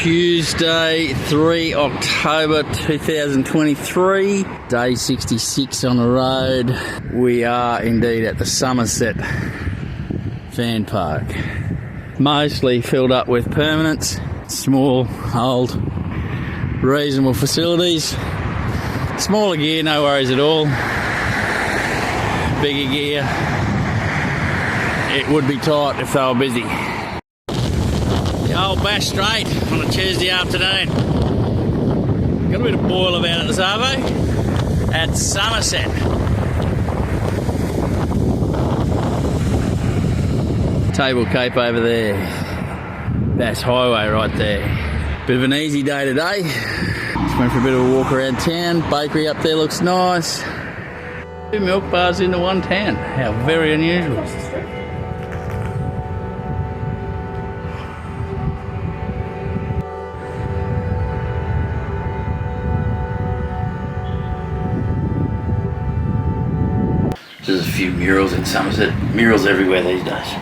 Tuesday, 3 October 2023, day 66 on the road. We are indeed at the Somerset van park. Mostly filled up with permanents, small, old, reasonable facilities. Smaller gear, no worries at all. Bigger gear, it would be tight if they were busy. The old Bass Strait on a Tuesday afternoon. Got a bit of boil about it this arvo at Somerset. Table Cape over there. Bass Highway right there. Bit of an easy day today. Just went for a bit of a walk around town. Bakery up there looks nice. 2 milk bars into one town. How very unusual. There's a few murals in Somerset. Murals everywhere these days.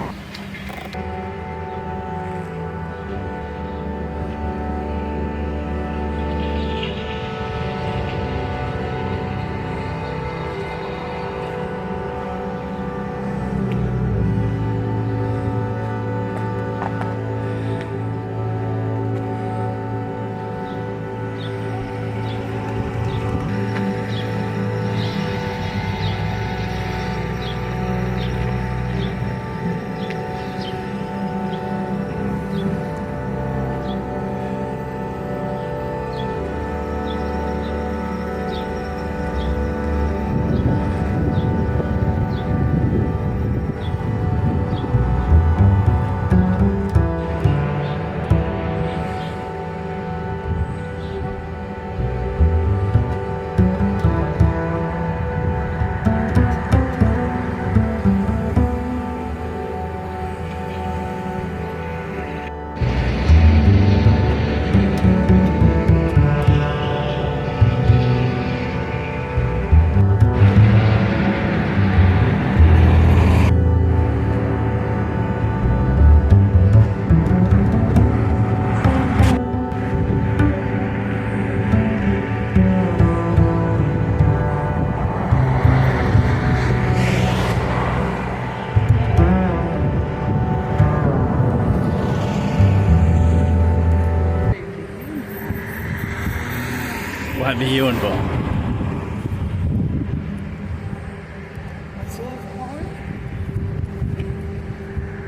Won't be you involved.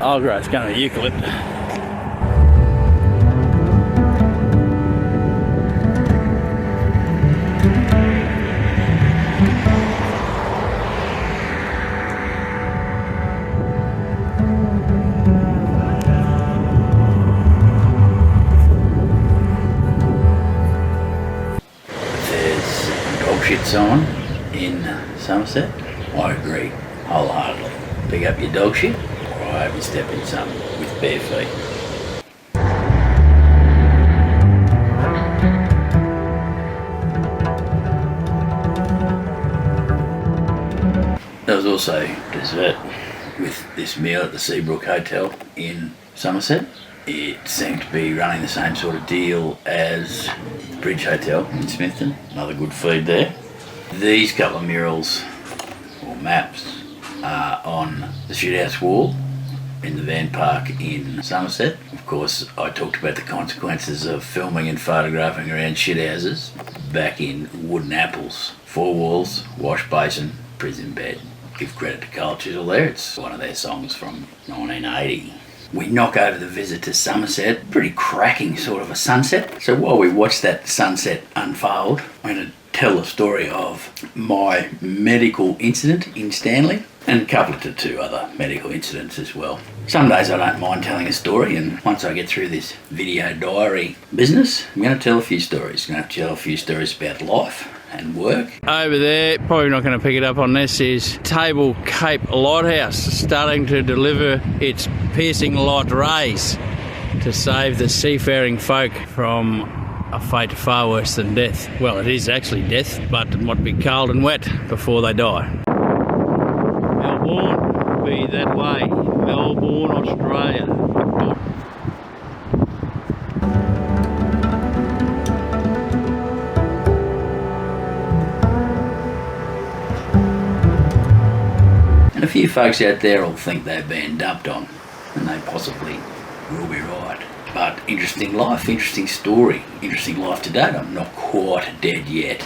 Oh, great, it's going to be eucalypt. Shit sign in Somerset. I agree wholeheartedly. Pick up your dog shit, or I hope you step in some with bare feet. There was also dessert with this meal at the Seabrook Hotel in Somerset. It seemed to be running the same sort of deal as the Bridge Hotel in Smithton. Another good feed there. These couple of murals or maps are on the shithouse wall in the van park in Somerset. Of course, I talked about the consequences of filming and photographing around shithouses back in Wooden Apples. 4 walls, wash basin, prison bed. Give credit to Carl Chisel there. It's one of their songs from 1980. We knock over the visit to Somerset, pretty cracking sort of a sunset. So while we watch that sunset unfold, I'm going to tell the story of my medical incident in Stanley and couple it to 2 other medical incidents as well. Some days I don't mind telling a story, and once I get through this video diary business, I'm going to tell a few stories. I'm going to tell a few stories about life and work. Over there, probably not going to pick it up on this, is Table Cape Lighthouse starting to deliver its piercing light rays to save the seafaring folk from a fate far worse than death. Well, it is actually death, but it might be cold and wet before they die. Melbourne, be that way. Melbourne, Australia. few folks out there will think they're being dumped on, and they possibly will be right. But interesting life, interesting story, interesting life to date. I'm not quite dead yet.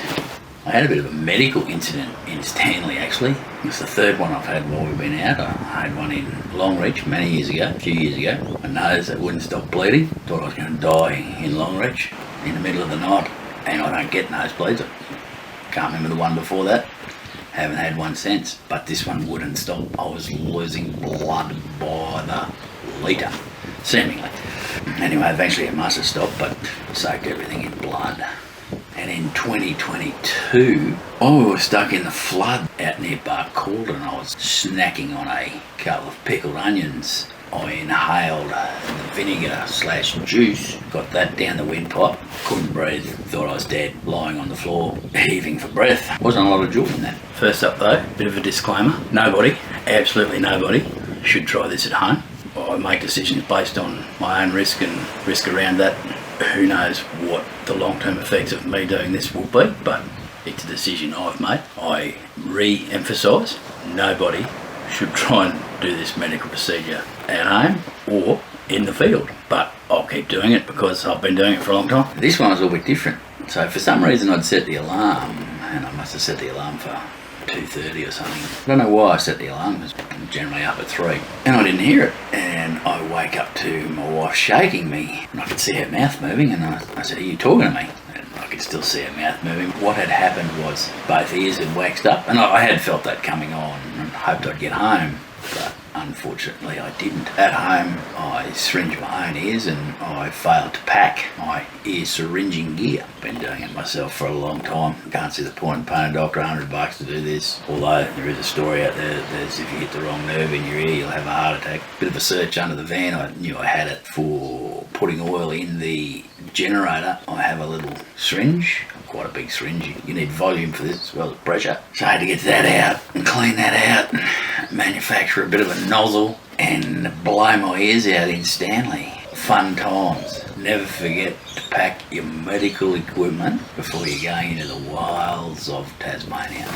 I had a bit of a medical incident in Stanley actually. It's the third one I've had while we've been out. I had one in Longreach many years ago, a few years ago. My nose that wouldn't stop bleeding. Thought I was going to die in Longreach in the middle of the night. And I don't get nosebleeds. I can't remember the one before that. Haven't had one since. But this one wouldn't stop. I was losing blood by the litre, seemingly. Anyway, eventually it must have stopped, but soaked everything in blood. And in 2022, I was stuck in the flood out near Barcaldine. I was snacking on a couple of pickled onions. I inhaled the vinegar/juice, got that down the windpipe, couldn't breathe, thought I was dead, lying on the floor, heaving for breath. Wasn't a lot of joy in that. First up though, bit of a disclaimer. Nobody, absolutely nobody, should try this at home. I make decisions based on my own risk and risk around that. Who knows what the long-term effects of me doing this will be, but it's a decision I've made. I re-emphasise, nobody should try and do this medical procedure at home or in the field, but I'll keep doing it because I've been doing it for a long time. This one was a little bit different. So for some reason I'd set the alarm, and I must have set the alarm for 2:30 or something. I don't know why I set the alarm, because I'm generally up at 3. And I didn't hear it. And I wake up to my wife shaking me, and I could see her mouth moving, and I said, "Are you talking to me?" And I could still see her mouth moving. What had happened was both ears had waxed up, and I had felt that coming on and hoped I'd get home. But unfortunately I didn't. At home I syringed my own ears and I failed to pack my ear syringing gear. Been doing it myself for a long time. Can't see the point in paying a doctor $100 to do this. Although there is a story out there that says if you hit the wrong nerve in your ear you'll have a heart attack. Bit of a search under the van. I knew I had it for putting oil in the generator. I have a little syringe. Quite a big syringe. You need volume for this as well as pressure. So I had to get that out and clean that out and manufacture a bit of a nozzle and blow my ears out in Stanley. Fun times. Never forget to pack your medical equipment before you're going into the wilds of Tasmania.